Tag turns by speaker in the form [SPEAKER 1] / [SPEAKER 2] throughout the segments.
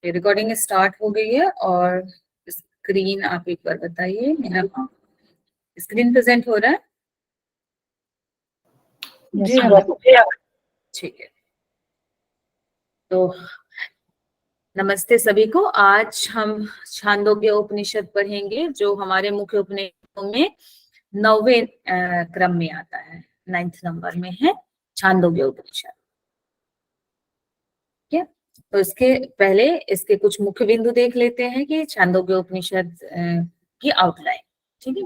[SPEAKER 1] Recording start हो गई है और स्क्रीन आप एक बार बताइए। मेरा स्क्रीन प्रेजेंट हो रहा है?
[SPEAKER 2] जी
[SPEAKER 1] ठीक है। तो नमस्ते सभी को। आज हम छांदोग्य उपनिषद पढ़ेंगे जो हमारे मुख्य उपनिषदों में 9वें क्रम में आता है, 9th नंबर में है छांदोग्य उपनिषद। ठीक है, तो इसके पहले इसके कुछ मुख्य बिंदु देख लेते हैं कि छांदोग्य उपनिषद की आउटलाइन। ठीक है,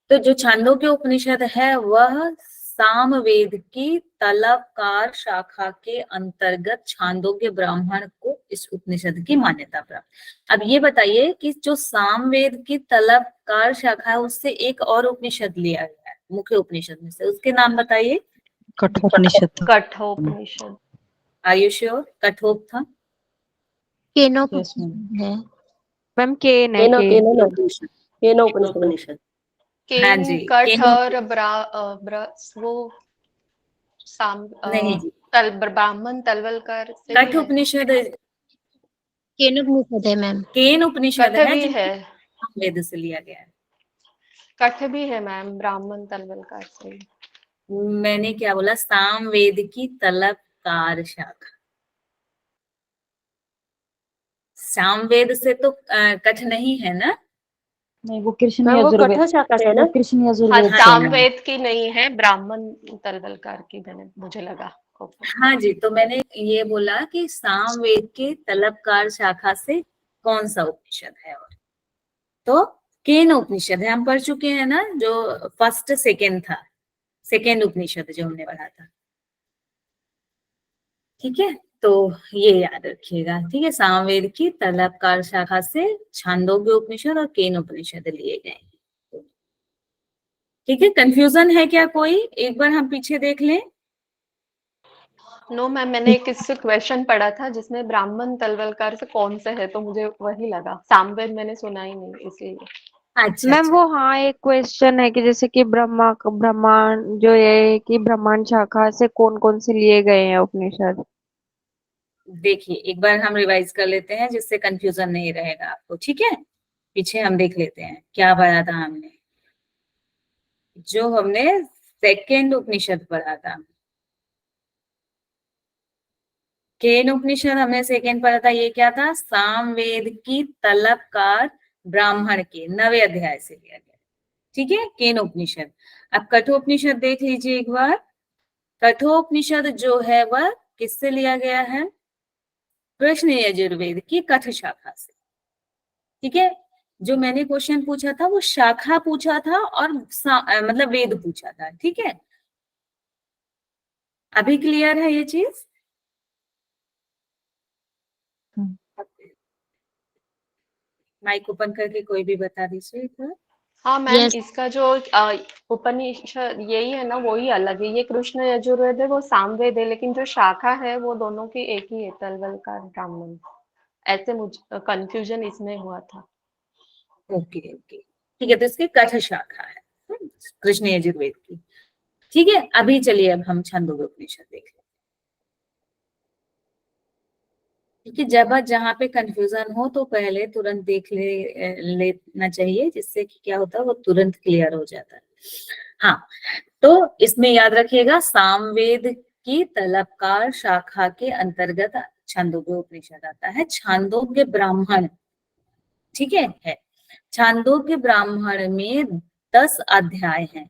[SPEAKER 1] तो जो छांदोग्य उपनिषद है वह सामवेद की तलवकार शाखा के अंतर्गत छांदोग्य ब्राह्मण को इस उपनिषद की मान्यता प्राप्त। अब ये बताइए कि जो सामवेद की तलवकार शाखा है उससे एक और उपनिषद लिया गया है मुख्य उपनिषद में से, उसके नाम बताइए।
[SPEAKER 2] Kathopanishad.
[SPEAKER 3] Kathopanishad.
[SPEAKER 1] Are you sure? कठोप था?
[SPEAKER 2] केनोपनिषद है
[SPEAKER 3] मैम केन है,
[SPEAKER 1] केनोपनिषद। हाँ
[SPEAKER 3] केन
[SPEAKER 1] जी,
[SPEAKER 3] कठ और वो
[SPEAKER 1] नहीं जी,
[SPEAKER 3] ब्राह्मण तलवलकर से
[SPEAKER 1] कठ उपनिषद
[SPEAKER 2] केनोपनिषद है मैम।
[SPEAKER 1] केन उपनिषद
[SPEAKER 3] कठ
[SPEAKER 1] है
[SPEAKER 3] भी
[SPEAKER 1] जो
[SPEAKER 3] है,
[SPEAKER 1] वेद से लिया गया है।
[SPEAKER 3] कठ भी है मैम, ब्राह्मण तलवलकर से।
[SPEAKER 1] मैंने क्या बोला? सामवेद की तलवकार शाखा। सामवेद से तो कठ नहीं है ना?
[SPEAKER 2] नहीं, वो कृष्ण यजुर्वेद है ना। कृष्ण
[SPEAKER 3] हाँ,
[SPEAKER 2] यजुर्वेद से है।
[SPEAKER 3] सामवेद की नहीं है, ब्राह्मण तलवलकर की मुझे लगा।
[SPEAKER 1] हाँ जी, तो मैंने ये बोला कि सामवेद के तलवकार शाखा से कौन सा उपनिषद है। और तो केन उपनिषद है, हम पढ़ चुके हैं ना, जो फर्स्ट सेकेंड था, सेकेंड उपनिषद जो हमने पढ़ा था। ठीक है, तो ये याद रखिएगा। ठीक है, सामवेद की तलवकार शाखा से छांदोग्य उपनिषद और केन उपनिषद लिए गए। ठीक है, कंफ्यूजन है क्या कोई? एक बार हम पीछे देख लें।
[SPEAKER 3] नो मैम, मैंने एक इससे क्वेश्चन पढ़ा था जिसमें ब्राह्मण तलवलकर से कौन सा है, तो मुझे वही लगा। सामवेद मैंने सुना ही नहीं इसलिए।
[SPEAKER 1] अच्छा
[SPEAKER 4] मैम
[SPEAKER 1] अच्छा,
[SPEAKER 4] वो हाँ एक क्वेश्चन है कि जैसे कि ब्रह्मांड जो है कि ब्रह्मांड शाखा से कौन कौन से लिए गए हैं उपनिषद।
[SPEAKER 1] देखिए एक बार हम रिवाइज कर लेते हैं जिससे कंफ्यूजन नहीं रहेगा आपको। ठीक है, पीछे हम देख लेते हैं क्या पढ़ा था हमने। जो हमने सेकेंड उपनिषद पढ़ा था, केन उपनिषद हमने सेकेंड पढ़ा था। ये क्या था? सामवेद की तलवकार ब्राह्मण के 9वें अध्याय से लिया गया। ठीक है, केन उपनिषद। अब कठोपनिषद देख लीजिए एक बार। कठोपनिषद जो है वह किससे लिया गया है? कृष्ण यजुर्वेद की कठ शाखा से। ठीक है, जो मैंने क्वेश्चन पूछा था वो शाखा पूछा था और मतलब वेद पूछा था। ठीक है, अभी क्लियर है ये चीज? माइक ओपन करके कोई भी बता दीजिए एक बार।
[SPEAKER 3] हाँ मैम,
[SPEAKER 2] Yes.
[SPEAKER 3] इसका जो उपनिषद यही है ना, वही अलग है। ये कृष्ण यजुर्वेद है, वो सामवेद है, लेकिन जो शाखा है वो दोनों की एक ही है, तलवलकर ब्राह्मण। ऐसे मुझे कंफ्यूजन इसमें हुआ था।
[SPEAKER 1] ओके ओके, ठीक है, तो इसकी कठ शाखा है कृष्ण यजुर्वेद की। ठीक है, अभी चलिए अब हम छंदोग्य उपनिषद देख लें। क्योंकि जब जहाँ पे कंफ्यूजन हो तो पहले तुरंत देख लेना चाहिए, जिससे कि क्या होता है वो तुरंत क्लियर हो जाता है। हाँ, तो इसमें याद रखिएगा सामवेद की तलवकार शाखा के अंतर्गत छांदोग्य उपनिषद आता है। छांदोग्य ब्राह्मण, ठीक है छांदोग्य ब्राह्मण में 10 अध्याय हैं,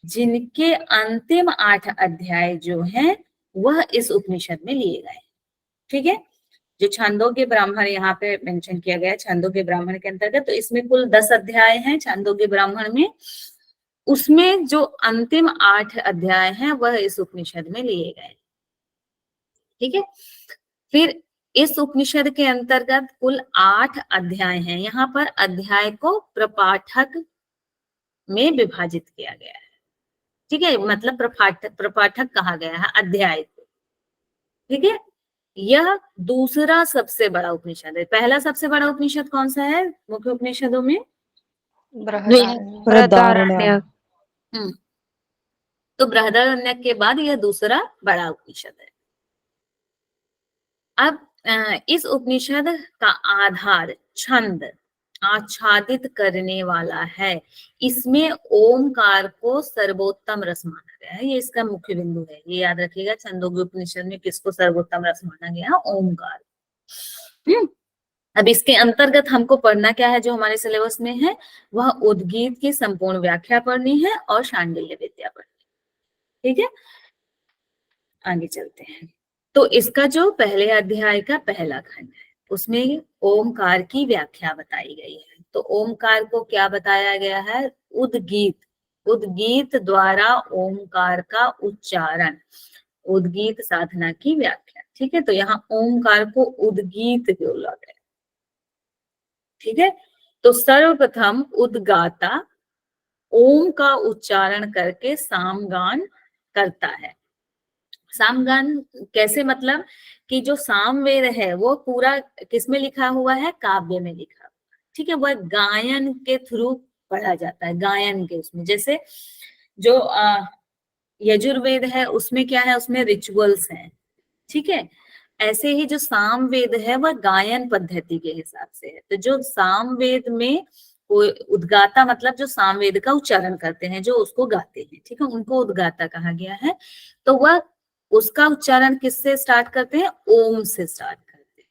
[SPEAKER 1] जिनके अंतिम 8 अध्याय जो हैं वह इस उपनिषद में लिए गए। ठीक है, जो छांदोग्य ब्राह्मण यहाँ पे मेंशन किया गया है छांदोग्य ब्राह्मण के अंतर्गत, तो इसमें कुल 10 अध्याय हैं छांदोग्य ब्राह्मण में। उसमें जो अंतिम 8 अध्याय हैं वह इस उपनिषद में लिए गए। ठीक है, फिर इस उपनिषद के अंतर्गत कुल 8 अध्याय हैं। यहाँ पर अध्याय को प्रपाठक में विभाजित किया गया है। ठीक है, मतलब प्रपाठक कहा गया है अध्याय को। ठीक है, यह दूसरा सबसे बड़ा उपनिषद है। पहला सबसे बड़ा उपनिषद कौन सा है मुख्य उपनिषदों में?
[SPEAKER 3] बृहदारण्यक।
[SPEAKER 4] बृहदारण्यक।
[SPEAKER 1] हम्म, तो बृहदारण्यक के बाद यह दूसरा बड़ा उपनिषद है। अब इस उपनिषद का आधार छंद आच्छादित करने वाला है। इसमें ओमकार को सर्वोत्तम रस माना गया है, ये इसका मुख्य बिंदु है, ये याद रखिएगा। छंदोग्य उपनिषद में किसको सर्वोत्तम रस माना गया? ओमकार। अब इसके अंतर्गत हमको पढ़ना क्या है जो हमारे सिलेबस में है? वह उद्गीत की संपूर्ण व्याख्या पढ़नी है और शांडिल्य विद्या पढ़नी है। ठीक है, आगे चलते हैं। तो इसका जो पहले अध्याय का पहला खंड है उसमें ओमकार की व्याख्या बताई गई है। तो ओमकार को क्या बताया गया है? उद्गीत, उद्गीत द्वारा ओमकार का उच्चारण, उद्गीत साधना की व्याख्या। ठीक है, तो यहाँ ओमकार को उद्गीत बोला गया। ठीक है, तो सर्वप्रथम उद्गाता ओम का उच्चारण करके सामगान करता है। सामगान कैसे? मतलब कि जो सामवेद है वो पूरा किसमें लिखा हुआ है? काव्य में लिखा हुआ है। ठीक है, वह गायन के थ्रू पढ़ा जाता है, गायन के उसमें। जैसे जो यजुर्वेद है उसमें क्या है? उसमें रिचुअल्स हैं। ठीक है, ऐसे ही जो सामवेद है वह गायन पद्धति के हिसाब से है। तो जो सामवेद में कोई उद्गाता मतलब जो सामवेद का उच्चारण करते हैं, जो उसको गाते हैं, ठीक है, उनको उद्गाता कहा गया है। तो वह उसका उच्चारण किससे स्टार्ट करते हैं? ओम से स्टार्ट करते हैं,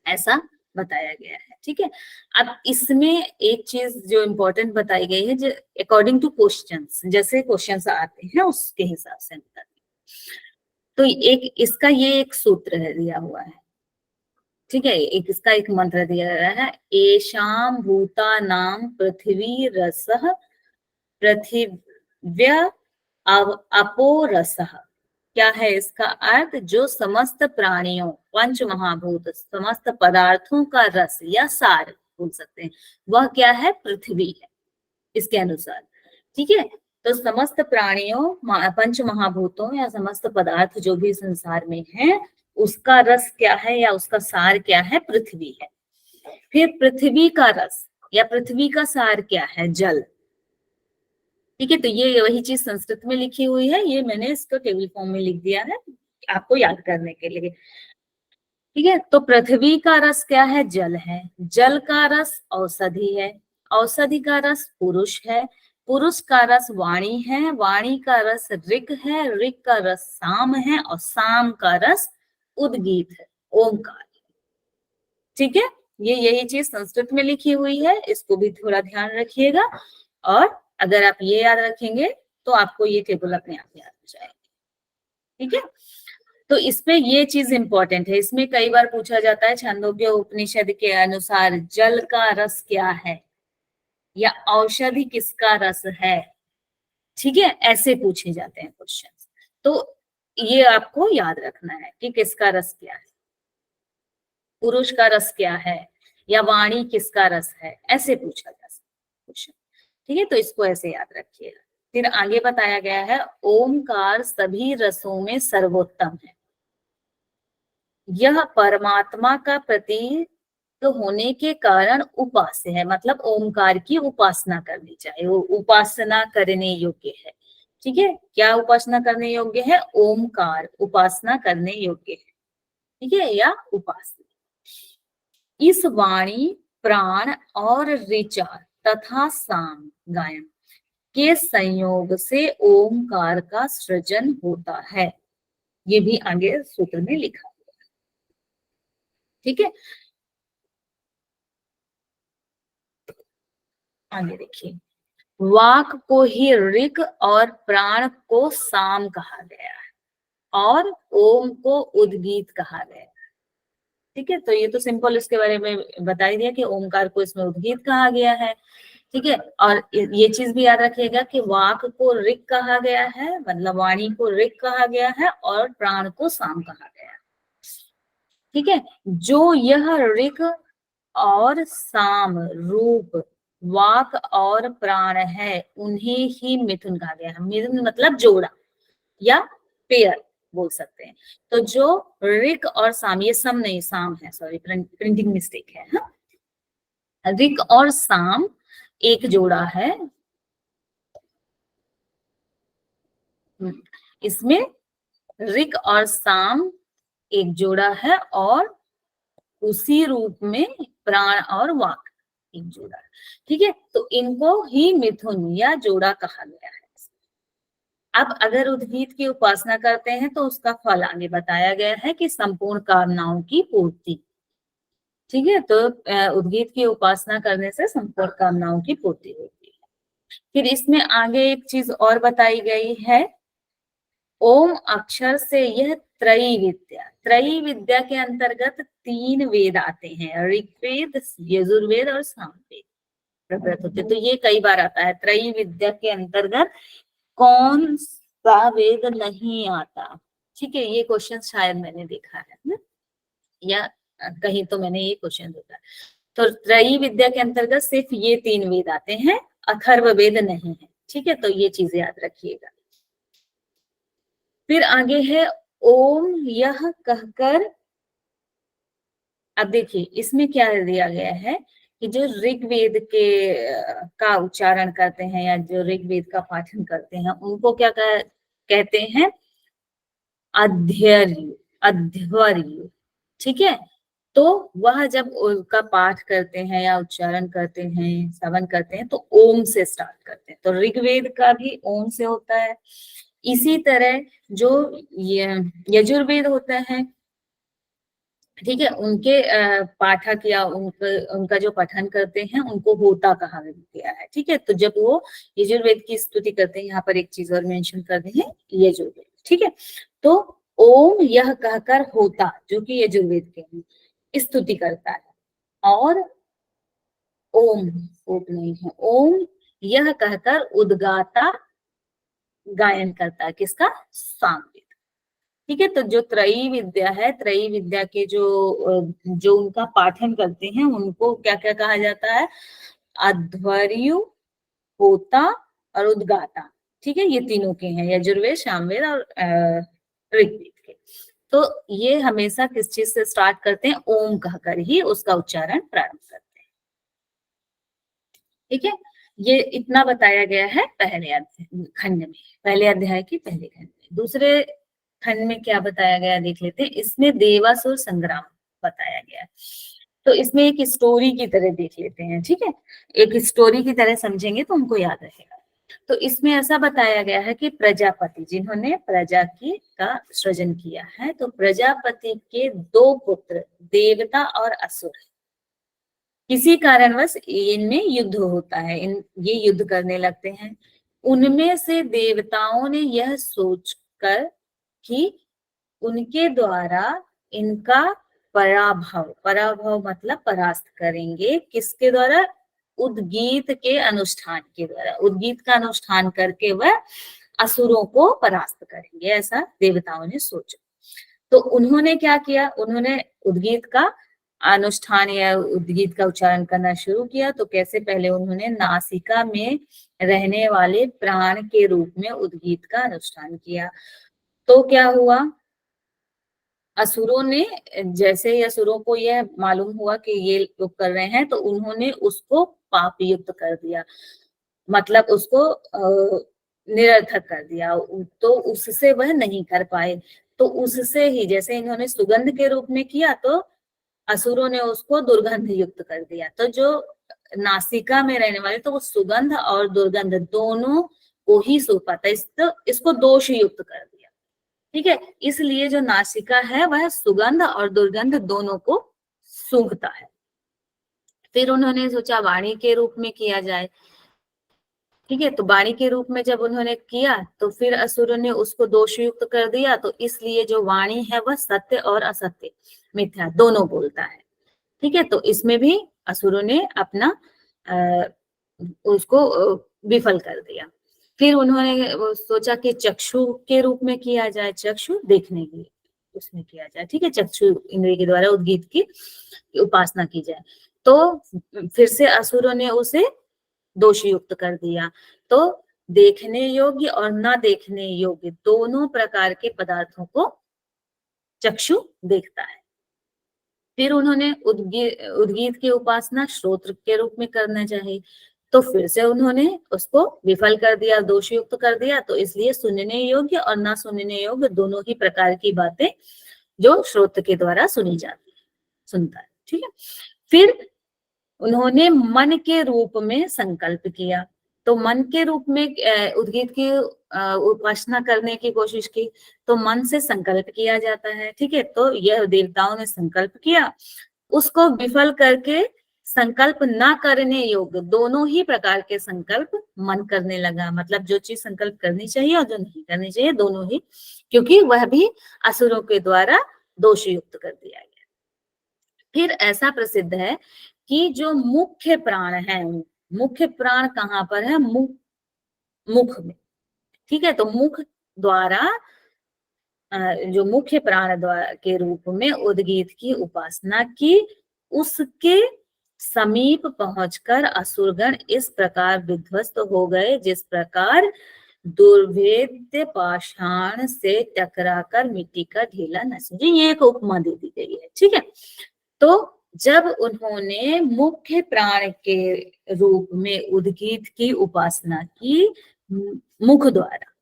[SPEAKER 1] ऐसा बताया गया है। ठीक है, अब इसमें एक चीज जो इम्पोर्टेंट बताई गई है, जो अकॉर्डिंग टू क्वेश्चंस, जैसे क्वेश्चंस आते हैं उसके हिसाब से बताते हैं। तो एक इसका ये एक सूत्र है दिया हुआ है। ठीक है, एक इसका एक मंत्र दिया गया है, एशाम भूता नाम पृथ्वी रसः पृथिव्य अपो रसः। क्या है इसका अर्थ? जो समस्त प्राणियों, पंच महाभूत, समस्त पदार्थों का रस या सार बोल सकते हैं, वह क्या है? पृथ्वी है इसके अनुसार। ठीक है, तो समस्त प्राणियों, पंच महाभूतों या समस्त पदार्थ जो भी संसार में है, उसका रस क्या है या उसका सार क्या है? पृथ्वी है। फिर पृथ्वी का रस या पृथ्वी का सार क्या है? जल। ठीक है, तो ये वही चीज संस्कृत में लिखी हुई है, ये मैंने इसको टेबल फॉर्म में लिख दिया है आपको याद करने के लिए। ठीक है, तो पृथ्वी का रस क्या है? जल है। जल का रस औषधि है। औषधि का रस पुरुष है। पुरुष का रस वाणी है। वाणी का रस ऋक है। ऋक का रस साम है और साम का रस उद्गीत है, ओमकार। ठीक है, ये यही चीज संस्कृत में लिखी हुई है, इसको भी थोड़ा ध्यान रखिएगा। और अगर आप ये याद रखेंगे तो आपको ये टेबल अपने आप याद हो जाएगी। ठीक है, तो इसमें ये चीज इंपॉर्टेंट है। इसमें कई बार पूछा जाता है छांदोग्य उपनिषद के अनुसार जल का रस क्या है या औषधि किसका रस है। ठीक है, ऐसे पूछे जाते हैं क्वेश्चन। तो ये आपको याद रखना है कि किसका रस क्या है, पुरुष का रस क्या है या वाणी किसका रस है, ऐसे पूछा जा सकता है क्वेश्चन। ठीक है, तो इसको ऐसे याद रखिएगा। फिर आगे बताया गया है ओमकार सभी रसों में सर्वोत्तम है। यह परमात्मा का प्रतीक होने के कारण उपास्य है, मतलब ओमकार की उपासना करनी चाहिए, वो उपासना करने योग्य है। ठीक है, क्या उपासना करने योग्य है? ओमकार उपासना करने योग्य है। ठीक है, या उपासना। इस वाणी, प्राण और ऋचा तथा साम गायन के संयोग से ओमकार का सृजन होता है। ये भी आगे सूत्र में लिखा हुआ है। ठीक है, आगे देखिए, वाक को ही ऋक और प्राण को साम कहा गया है और ओम को उद्गीत कहा गया है। ठीक है, तो ये तो सिंपल इसके बारे में बता दिया कि ओमकार को इसमें उद्गीत कहा गया है। ठीक है, और ये चीज भी याद रखिएगा कि वाक को ऋक कहा गया है, मतलब वाणी को ऋक कहा गया है और प्राण को साम कहा गया है। ठीक है, जो यह ऋक और साम रूप वाक और प्राण है उन्हें ही मिथुन कहा गया है। मिथुन मतलब जोड़ा या पेयर बोल सकते हैं। तो जो ऋक और साम, ये सम नहीं साम है, सॉरी प्रिंटिंग मिस्टेक है। हाँ? ऋक और साम एक जोड़ा है, इसमें ऋक और साम एक जोड़ा है, और उसी रूप में प्राण और वाक एक जोड़ा है। ठीक है, तो इनको ही मिथुन या जोड़ा कहा गया है। अब अगर उद्गीत की उपासना करते हैं तो उसका फल आगे बताया गया है कि संपूर्ण कामनाओं की पूर्ति। ठीक है, तो उद्गीत की उपासना करने से संपूर्ण कामनाओं की पूर्ति होती है। फिर इसमें आगे एक चीज और बताई गई है, ओम अक्षर से यह त्रयी विद्या, त्रयी विद्या के अंतर्गत 3 वेद आते हैं, ऋग्वेद, यजुर्वेद और सामवेद प्रकृत होते। तो ये कई बार आता है, त्रयी विद्या के अंतर्गत कौन सा वेद नहीं आता। ठीक है, ये क्वेश्चन शायद मैंने देखा है ना, या कहीं तो मैंने ये क्वेश्चन देखा है। तो त्रयी विद्या के अंतर्गत सिर्फ ये 3 वेद आते हैं, अथर्व वेद नहीं है। ठीक है, तो ये चीज याद रखिएगा। फिर आगे है ओम यह कहकर, अब देखिए इसमें क्या दिया गया है कि जो ऋग्वेद के का उच्चारण करते हैं या जो ऋग्वेद का पाठन करते हैं उनको क्या कहते हैं, अध्यर्यु, अध्यवर्यु। ठीक है, तो वह जब उसका पाठ करते हैं या उच्चारण करते हैं, श्रवण करते हैं, तो ओम से स्टार्ट करते हैं। तो ऋग्वेद का भी ओम से होता है। इसी तरह जो यजुर्वेद होता है, ठीक है, उनके पाठक या उनका जो पठन करते हैं उनको होता कहा गया है। ठीक है, तो जब वो यजुर्वेद की स्तुति करते हैं, यहाँ पर एक चीज और मेंशन करते हैं, यजुर्वेद। ठीक है, तो ओम यह कहकर होता, जो कि यजुर्वेद के स्तुति करता है, और ओम नहीं है, ओम यह कहकर उद्गाता गायन करता है, किसका, सामवेद। ठीक है, तो जो त्रयी विद्या है, त्रयी विद्या के जो उनका पाठन करते हैं उनको क्या क्या कहा जाता है, अध्वर्यु, होता और उद्गाता। ठीक है, ये तीनों के हैं, यजुर्वेद, सामवेद और ऋग्वेद के। तो ये हमेशा किस चीज से स्टार्ट करते हैं, ओम कहकर ही उसका उच्चारण प्रारंभ करते हैं। ठीक है, ये इतना बताया गया है पहले खंड में, पहले अध्याय की पहले खंड में। दूसरे खंड में क्या बताया गया देख लेते हैं। इसमें देवासुर संग्राम बताया गया है, तो इसमें एक स्टोरी की तरह देख लेते हैं। ठीक है, एक स्टोरी की तरह समझेंगे तो उनको याद रहेगा। तो इसमें ऐसा बताया गया है कि प्रजापति, जिन्होंने प्रजा का सृजन किया है, तो प्रजापति के 2 पुत्र देवता और असुर, किसी कारणवश इनमें युद्ध होता है, ये युद्ध करने लगते हैं। उनमें से देवताओं ने यह सोचकर कि उनके द्वारा इनका पराभव मतलब परास्त करेंगे, किसके द्वारा, उद्गीत के अनुष्ठान के द्वारा, उद्गीत का अनुष्ठान करके वह असुरों को परास्त करेंगे, ऐसा देवताओं ने सोचा। तो उन्होंने क्या किया, उन्होंने उद्गीत का अनुष्ठान या उद्गीत का उच्चारण करना शुरू किया। तो कैसे, पहले उन्होंने नासिका में रहने वाले प्राण के रूप में उद्गीत का अनुष्ठान किया। तो क्या हुआ, असुरों ने, जैसे ही असुरों को यह मालूम हुआ कि ये लोग कर रहे हैं, तो उन्होंने उसको पाप युक्त कर दिया, मतलब उसको निरर्थक कर दिया, तो उससे वह नहीं कर पाए। तो उससे ही, जैसे इन्होंने सुगंध के रूप में किया, तो असुरों ने उसको दुर्गंध युक्त कर दिया। तो जो नासिका में रहने वाले, तो वो सुगंध और दुर्गंध दोनों को ही सूंघ पाता है, इसको दोष युक्त कर दिया। ठीक है, इसलिए जो नासिका है वह सुगंध और दुर्गंध दोनों को सूंघता है। फिर उन्होंने सोचा वाणी के रूप में किया जाए। ठीक है, तो वाणी के रूप में जब उन्होंने किया, तो फिर असुरों ने उसको दोषयुक्त कर दिया। तो इसलिए जो वाणी है वह सत्य और असत्य, मिथ्या दोनों बोलता है। ठीक है, तो इसमें भी असुरों ने अपना उसको विफल कर दिया। फिर उन्होंने सोचा कि चक्षु के रूप में किया जाए, चक्षु देखने की उसमें किया जाए। ठीक है, चक्षु इंद्रिय के द्वारा उद्गीत की उपासना की जाए। तो फिर से असुरों ने उसे दोषयुक्त कर दिया। तो देखने योग्य और न देखने योग्य दोनों प्रकार के पदार्थों को चक्षु देखता है। फिर उन्होंने उद्गीत की उपासना श्रोत्र के रूप में करना चाहिए। तो फिर से उन्होंने उसको विफल कर दिया, दोषयुक्त कर दिया। तो इसलिए सुनने योग्य और ना सुनने योग्य दोनों ही प्रकार की बातें जो श्रोत्र के द्वारा सुनी जाती है, सुनता है। ठीक है, फिर उन्होंने मन के रूप में संकल्प किया। तो मन के रूप में उद्गीत की उपासना करने की कोशिश की, तो मन से संकल्प किया जाता है। ठीक है, तो यह देवताओं ने संकल्प किया, उसको विफल करके संकल्प ना करने योग्य दोनों ही प्रकार के संकल्प मन करने लगा। मतलब जो चीज संकल्प करनी चाहिए और जो नहीं करनी चाहिए, दोनों ही, क्योंकि वह भी असुरों के द्वारा दोषयुक्त कर दिया गया। फिर ऐसा प्रसिद्ध है कि जो मुख्य प्राण है, मुख्य प्राण कहाँ पर है? मुख में। ठीक है, तो मुख द्वारा जो मुख्य प्राण द्वारा के रूप में उद्गीत की उपासना की, उसके समीप पहुंचकर असुरगण इस प्रकार विध्वस्त हो गए जिस प्रकार दुर्भेद्य पाषाण से टकराकर मिट्टी का ढेला न सूझे। ये एक उपमा दे दी गई है। ठीक है, तो जब उन्होंने मुख्य प्राण के रूप में उद्गीत की उपासना की मुख द्वारा,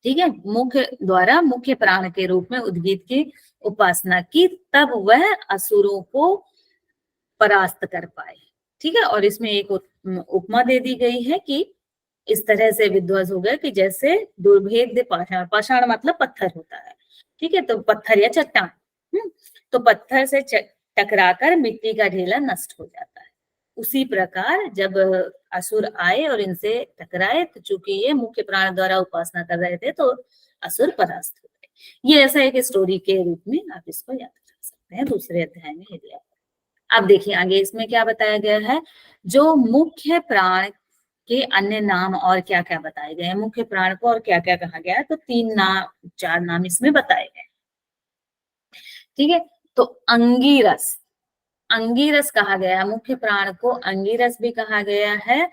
[SPEAKER 1] ठीक है, मुख्य द्वारा मुख्य प्राण के रूप में उद्गीत की उपासना की, तब वह असुरों को परास्त कर पाए। ठीक है, और इसमें एक उपमा दे दी गई है कि इस तरह से विध्वंस हो गया कि जैसे दुर्भेद्य पाषाण, पाषाण मतलब पत्थर होता है। ठीक है, तो पत्थर या चट्टान, तो पत्थर से टकराकर मिट्टी का ढेला नष्ट हो जाता है। उसी प्रकार जब असुर आए और इनसे टकराए, तो चूंकि ये मुख्य प्राण द्वारा उपासना कर रहे थे, तो असुर परास्त हो गए। ये ऐसा एक स्टोरी के रूप में आप इसको याद कर सकते हैं दूसरे अध्याय में यदि आप। अब देखिए आगे इसमें क्या बताया गया है, जो मुख्य प्राण के अन्य नाम और क्या क्या बताए गए हैं। मुख्य प्राण को और क्या क्या कहा गया है, तो 3 नाम 4 नाम इसमें बताए गए। ठीक है, तो अंगीरस, अंगीरस कहा गया, मुख्य प्राण को अंगीरस भी कहा गया है।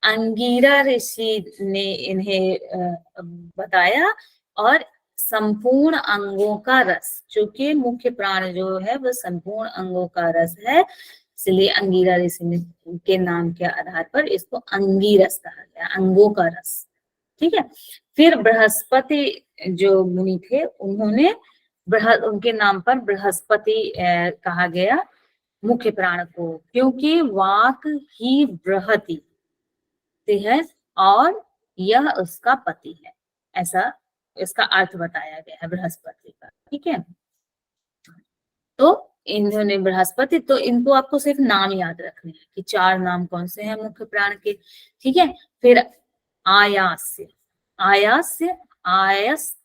[SPEAKER 1] अंगीरा ऋषि ने इन्हें बताया, और संपूर्ण अंगों का रस, चूंकि मुख्य प्राण जो है वह संपूर्ण अंगों का रस है, इसलिए अंगीरा ऋषि के नाम के आधार पर इसको अंगीरस कहा गया, अंगों का रस। ठीक है, फिर बृहस्पति जो मुनि थे, उन्होंने उनके नाम पर बृहस्पति कहा गया मुख्य प्राण को, क्योंकि वाक ही बृहति है और यह उसका पति है। ऐसा इसका अर्थ बताया गया है बृहस्पति का। ठीक है, तो इन्होंने बृहस्पति, तो इनको आपको सिर्फ नाम याद रखने हैं कि 4 नाम कौन से हैं मुख्य प्राण के। ठीक है, फिर आयास्य, आयास्य, आयस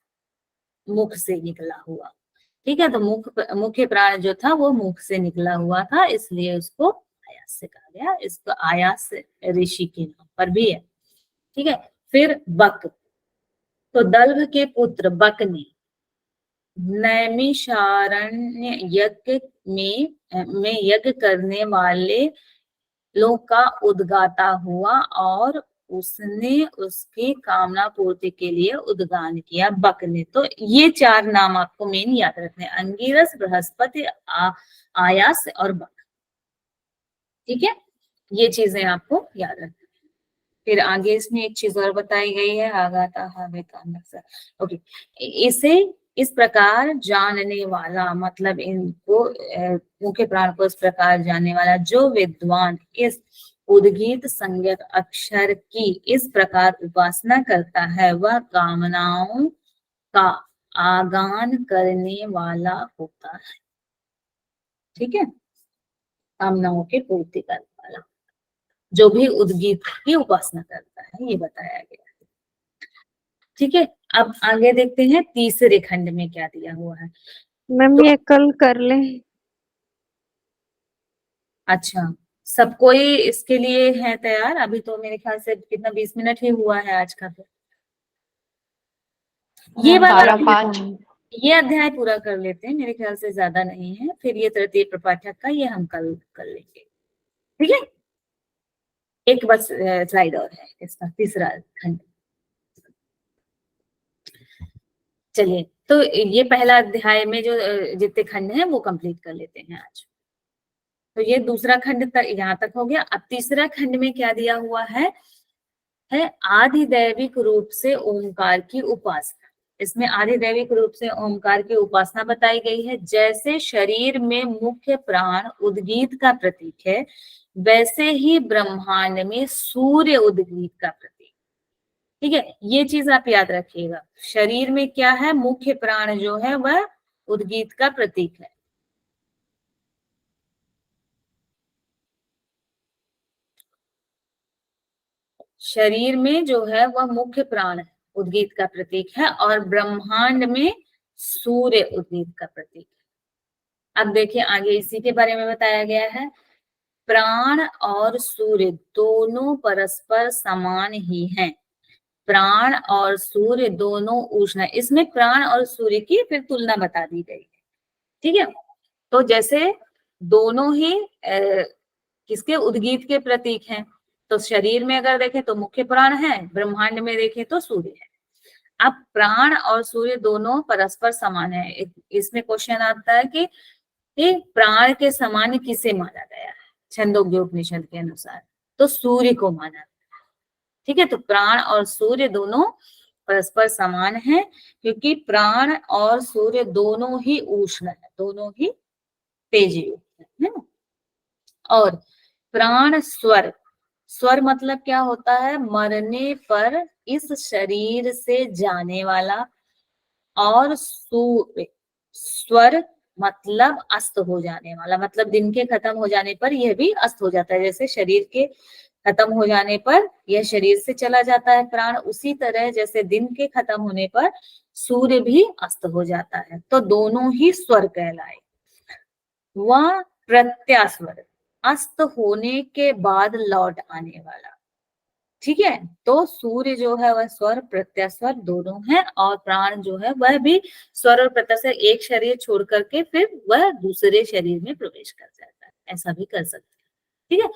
[SPEAKER 1] मुख से निकला हुआ। ठीक है, तो मुख्य प्राण जो था वो मुख से निकला हुआ था, इसलिए उसको आयास्य कहा गया। इसको आयास्य ऋषि के नाम पर भी है। ठीक है, फिर बक, तो दल्भ के पुत्र बक ने नैमिषारण्य यज्ञ में यज्ञ करने वाले लोग का उद्गाता हुआ, और उसने उसकी कामना पूर्ति के लिए उद्गान किया बक ने। तो ये 4 नाम आपको मेन याद रखने, अंगिरस, बृहस्पति, आयास और बक। ठीक है, ये चीजें आपको याद रखनी। फिर आगे इसमें एक चीज और बताई गई है, आगाता ओके, इसे इस प्रकार जानने वाला, मतलब इनको मुख्य प्राण को इस प्रकार जानने वाला जो विद्वान इस उद्गीत संज्ञक अक्षर की इस प्रकार उपासना करता है, वह कामनाओं का आगान करने वाला होता है। ठीक है, कामनाओं की पूर्ति करने वाला जो भी उद्गीत की उपासना करता है, ये बताया गया है। ठीक है, अब आगे देखते हैं तीसरे खंड में क्या दिया हुआ है।
[SPEAKER 4] मैम
[SPEAKER 1] तो
[SPEAKER 4] ये कल कर ले।
[SPEAKER 1] अच्छा, सब कोई इसके लिए है तैयार? अभी तो मेरे ख्याल से कितना 20 मिनट ही हुआ है आज का। तो ये वाला
[SPEAKER 3] 12:05
[SPEAKER 1] ये अध्याय पूरा कर लेते हैं, मेरे ख्याल से ज्यादा नहीं है। फिर ये तृतीय प्रपाठक का ये हम कल कर लेंगे। ठीक है, एक बस स्लाइड और है इसका, तीसरा खंड। चलिए, तो ये पहला अध्याय में जो जितने खंड हैं वो कंप्लीट कर लेते हैं आज। तो ये दूसरा खंड तक यहाँ तक हो गया। अब तीसरा खंड में क्या दिया हुआ है आधिदैविक रूप से ओंकार की उपासना। इसमें आधिदैविक रूप से ओंकार की उपासना बताई गई है। जैसे शरीर में मुख्य प्राण उद्गीत का प्रतीक है, वैसे ही ब्रह्मांड में सूर्य उद्गीत का प्रतीक। ठीक है, ये चीज आप याद रखिएगा। शरीर में क्या है, मुख्य प्राण जो है वह उद्गीत का प्रतीक है। शरीर में जो है वह मुख्य प्राण है, उद्गीत का प्रतीक है, और ब्रह्मांड में सूर्य उद्गीत का प्रतीक है। अब देखिए आगे इसी के बारे में बताया गया है। प्राण और सूर्य दोनों परस्पर समान ही हैं। प्राण और सूर्य दोनों उष्ण है। इसमें प्राण और सूर्य की फिर तुलना बता दी गई है। ठीक है, तो जैसे दोनों ही किसके, उद्गीत के प्रतीक हैं। तो शरीर में अगर देखें तो मुख्य प्राण है, ब्रह्मांड में देखें तो सूर्य है। अब प्राण और सूर्य दोनों परस्पर समान है। इसमें क्वेश्चन आता है कि प्राण के समान किसे माना गया है, छंदोग्य उपनिषद के अनुसार तो सूर्य को माना गया। ठीक है, तो प्राण और सूर्य दोनों परस्पर समान है, क्योंकि प्राण और सूर्य दोनों ही उष्ण है, दोनों ही तेजी है ना। और प्राण स्वर, स्वर मतलब क्या होता है, मरने पर इस शरीर से जाने वाला। और सूर्य, स्वर मतलब अस्त हो जाने वाला, मतलब दिन के खत्म हो जाने पर यह भी अस्त हो जाता है। जैसे शरीर के खत्म हो जाने पर यह शरीर से चला जाता है प्राण, उसी तरह जैसे दिन के खत्म होने पर सूर्य भी अस्त हो जाता है। तो दोनों ही स्वर कहलाए। वह प्रत्यास्वर, अस्त होने के बाद लौट आने वाला। ठीक है, तो सूर्य जो है वह स्वर प्रत्यास्वर दोनों है, और प्राण जो है वह भी स्वर और प्रत्यास्वर, एक शरीर छोड़ करके फिर वह दूसरे शरीर में प्रवेश कर जाता है, ऐसा भी कर सकते हैं। ठीक है,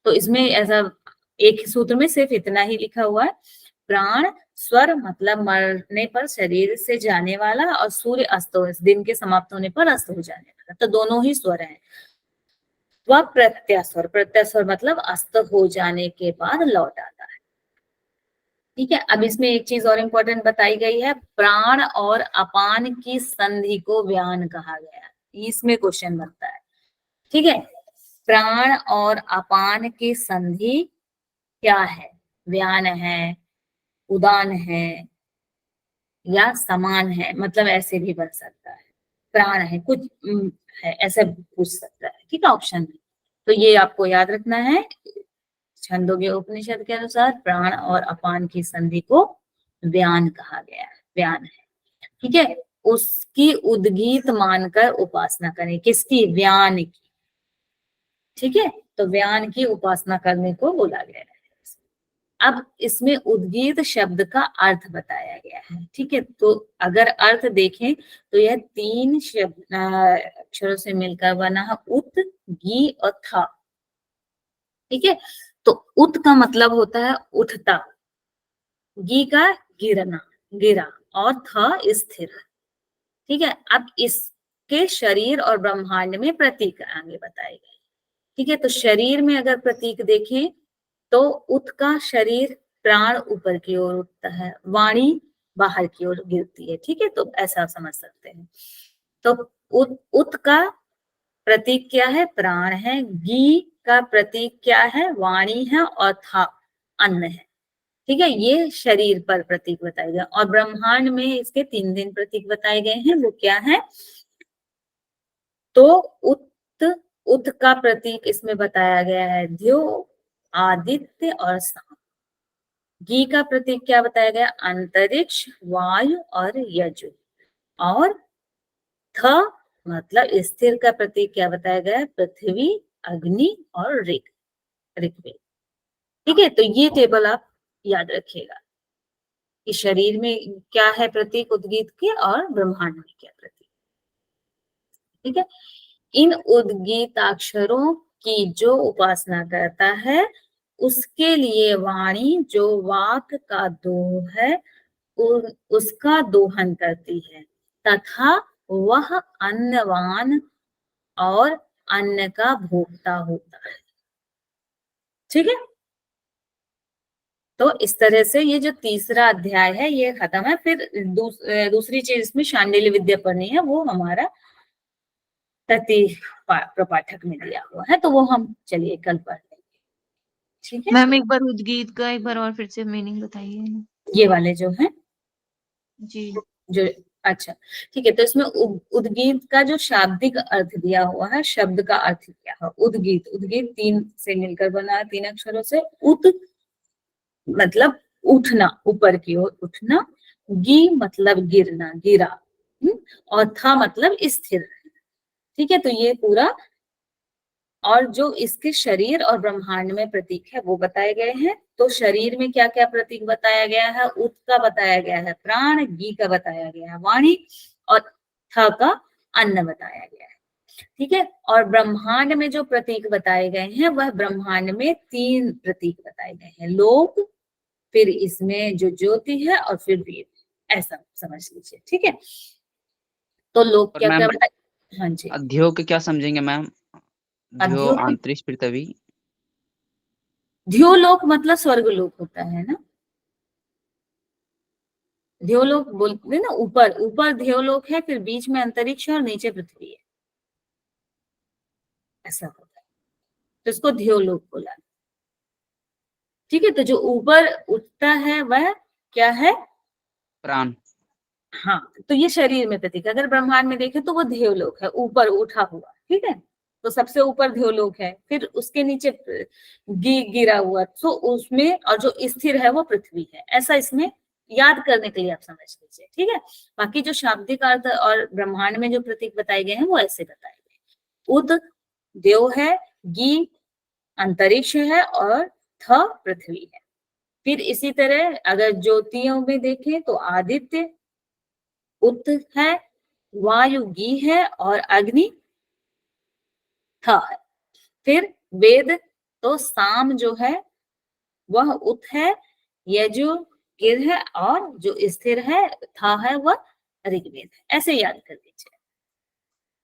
[SPEAKER 1] तो इसमें ऐसा एक ही सूत्र में सिर्फ इतना ही लिखा हुआ है। प्राण स्वर मतलब मरने पर शरीर से जाने वाला, और सूर्य अस्त, दिन के समाप्त होने पर अस्त हो जाने वाला, तो दोनों ही स्वर है। वह प्रत्यास्वर, प्रत्यास्वर मतलब अस्त हो जाने के बाद लौट आता है। ठीक है, अब इसमें एक चीज और इम्पोर्टेंट बताई गई है, प्राण और अपान की संधि को व्यान कहा गया है। इसमें क्वेश्चन बनता है। ठीक है, प्राण और अपान की संधि क्या है, व्यान है, उदान है, या समान है, मतलब ऐसे भी बन सकता है। प्राण है कुछ है, ऐसे पूछ सकता है। ठीक है, ऑप्शन में। तो ये आपको याद रखना है, छंदोग्य उपनिषद के अनुसार प्राण और अपान की संधि को व्यान कहा गया है, व्यान है। ठीक है, उसकी उद्गीत मानकर उपासना करें, किसकी, व्यान की। ठीक है, तो व्यान की उपासना करने को बोला गया है। अब इसमें उद्गीत शब्द का अर्थ बताया गया है। ठीक है, तो अगर अर्थ देखें तो यह 3 शब्द अक्षरों से मिलकर बना है, उत, गी और था। ठीक है, तो उत का मतलब होता है उठता, गी का गिरना, गिरा, और था स्थिर। ठीक है, अब इसके शरीर और ब्रह्मांड में प्रतीक आगे बताए गए। ठीक है, तो शरीर में अगर प्रतीक देखें तो उत का शरीर, प्राण ऊपर की ओर उठता है, वाणी बाहर की ओर गिरती है। ठीक है, तो ऐसा समझ सकते हैं। तो उत का प्रतीक क्या है, प्राण है। गी का प्रतीक क्या है, वाणी है, और था अन्न है। ठीक है, ये शरीर पर प्रतीक बताए गए। और ब्रह्मांड में इसके 3 प्रतीक बताए गए हैं, वो क्या है, तो उत का प्रतीक इसमें बताया गया है द्यो, आदित्य और साम। गी का प्रतीक क्या बताया गया, अंतरिक्ष, वायु और यजु। और थ मतलब स्थिर का प्रतीक क्या बताया गया, पृथ्वी, अग्नि और ऋग्वेद। ठीक है, तो ये टेबल आप याद रखिएगा कि शरीर में क्या है प्रतीक उद्गीत के, और ब्रह्मांड में क्या प्रतीक। ठीक है, इन उद्गीताक्षरों की जो उपासना करता है उसके लिए वाणी जो वाक का दोह है उसका दोहन करती है, तथा वह अन्नवान और अन्न का भोक्ता होता है। ठीक है, तो इस तरह से ये जो तीसरा अध्याय है ये खत्म है। फिर दूसरी चीज इसमें शांडिल्य विद्या पढ़नी है, वो हमारा तृतीय प्रपाठक में दिया हुआ है, तो वो हम चलिए कल पढ़ लेंगे। ठीक है
[SPEAKER 5] मैम, एक बार उद्गीत का एक बार और फिर से मीनिंग बताइए।
[SPEAKER 1] ये वाले जो है
[SPEAKER 5] जी,
[SPEAKER 1] जो, अच्छा ठीक है, तो इसमें उद्गीत का जो शाब्दिक अर्थ दिया हुआ है, शब्द का अर्थ क्या है। उद्गीत, उद्गीत 3 से मिलकर बना है, 3 अक्षरों से। उत मतलब उठना, ऊपर की ओर उठना। गी मतलब गिरना, गिरा। और था मतलब स्थिर। ठीक है, तो ये पूरा, और जो इसके शरीर और ब्रह्मांड में प्रतीक है वो बताए गए हैं। तो शरीर में क्या क्या प्रतीक बताया गया है, उत का बताया गया है प्राण, गी का बताया गया है वाणी, और थ का अन्न बताया गया है। ठीक है, और ब्रह्मांड में जो प्रतीक बताए गए हैं वह ब्रह्मांड में 3 प्रतीक बताए गए हैं। लोक, फिर इसमें जो ज्योति है, और फिर वेद, ऐसा समझ लीजिए। ठीक है, तो लोक क्या क्या बताए। हाँ जी,
[SPEAKER 6] अध्यो के क्या समझेंगे मैम? ध्यो
[SPEAKER 1] अध्यो,
[SPEAKER 6] अंतरिक्ष पृथ्वी।
[SPEAKER 1] ध्योलोक मतलब स्वर्ग लोक होता है ना। ध्योलोक बोलते हैं ना, ऊपर ऊपर ध्योलोक है, फिर बीच में अंतरिक्ष है और नीचे पृथ्वी है, ऐसा होता है, तो इसको ध्योलोक बोला। ठीक है, तो जो ऊपर उठता है वह क्या है,
[SPEAKER 6] प्राण।
[SPEAKER 1] हाँ, तो ये शरीर में प्रतीक है। अगर ब्रह्मांड में देखें तो वो ध्योलोक है, ऊपर उठा हुआ। ठीक है, तो सबसे ऊपर ध्योलोक है, फिर उसके नीचे गिरा हुआ, तो उसमें, और जो स्थिर है वो पृथ्वी है। ऐसा इसमें याद करने के लिए आप समझ लीजिए। ठीक है, बाकी जो शाब्दिक अर्थ और ब्रह्मांड में जो प्रतीक बताए गए हैं वो ऐसे बताए गए। उद देव है, गी अंतरिक्ष है, और थ पृथ्वी है। फिर इसी तरह अगर ज्योतियों में देखें तो आदित्य, उत है, वायु गी है, और अग्नि थ है। फिर वेद, तो साम जो है वह उत है, यजु गिर है, और जो स्थिर है था है वह ऋग्वेद है। ऐसे याद कर लीजिए।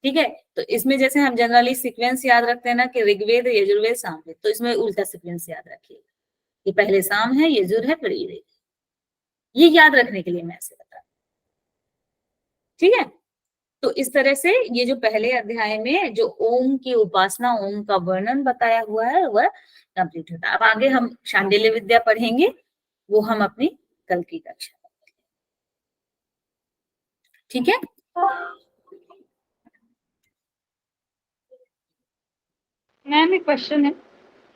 [SPEAKER 1] ठीक है, तो इसमें जैसे हम जनरली सीक्वेंस याद रखते हैं ना कि ऋग्वेद, यजुर्वेद, सामवेद, तो इसमें उल्टा सीक्वेंस याद रखिएगा। ये पहले साम है, यजुर है, फिर ऋग्वेद। ये याद रखने के लिए मैं ऐसे बता, ठीक है। तो इस तरह से ये जो पहले अध्याय में जो ओम की उपासना, ओम का वर्णन बताया हुआ है वह कंप्लीट होता है। अब आगे हम शांडिल्य विद्या पढ़ेंगे, वो हम अपनी कल की कक्षा में। ठीक है,
[SPEAKER 2] मैम एक क्वेश्चन है।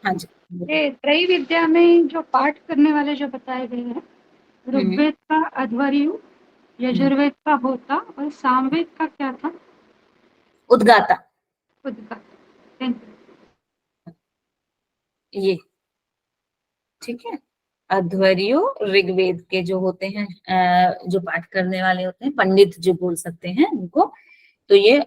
[SPEAKER 1] हाँ जी,
[SPEAKER 2] ये त्रय विद्या में जो पाठ करने वाले जो बताए गए हैं, ऋग्वेद का अध्वर्यु, यजुर्वेद का होता, और सामवेद का क्या था,
[SPEAKER 1] उद्गाता।
[SPEAKER 2] उद्गाता। Thank you.
[SPEAKER 1] ये ठीक है, अध्वर्यु ऋग्वेद के जो होते हैं, जो पाठ करने वाले होते हैं, पंडित जो बोल सकते हैं उनको, तो ये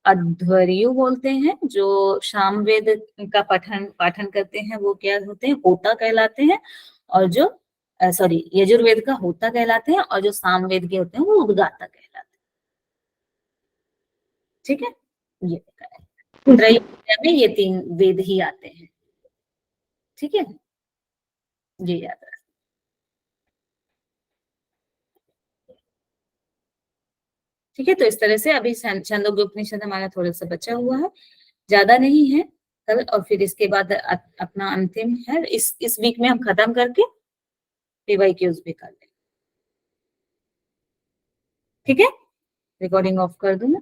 [SPEAKER 1] अध्वर्यु बोलते हैं। जो सामवेद का पाठन करते हैं वो क्या होते हैं, होता कहलाते हैं। और जो सॉरी, यजुर्वेद का होता कहलाते हैं, और जो सामवेद के होते हैं वो उद्गाता कहलाते हैं। ठीक है, ये त्रय विद्या में ये 3 वेद ही आते हैं। ठीक है, ये याद रखना। ठीक है, तो इस तरह से अभी छांदोग्य उपनिषद हमारा थोड़ा सा बचा हुआ है, ज्यादा नहीं है कल, और फिर इसके बाद अपना अंतिम है, इस वीक में हम खत्म करके PYQs भी कर लेंगे। ठीक है, रिकॉर्डिंग ऑफ कर दूं मैं।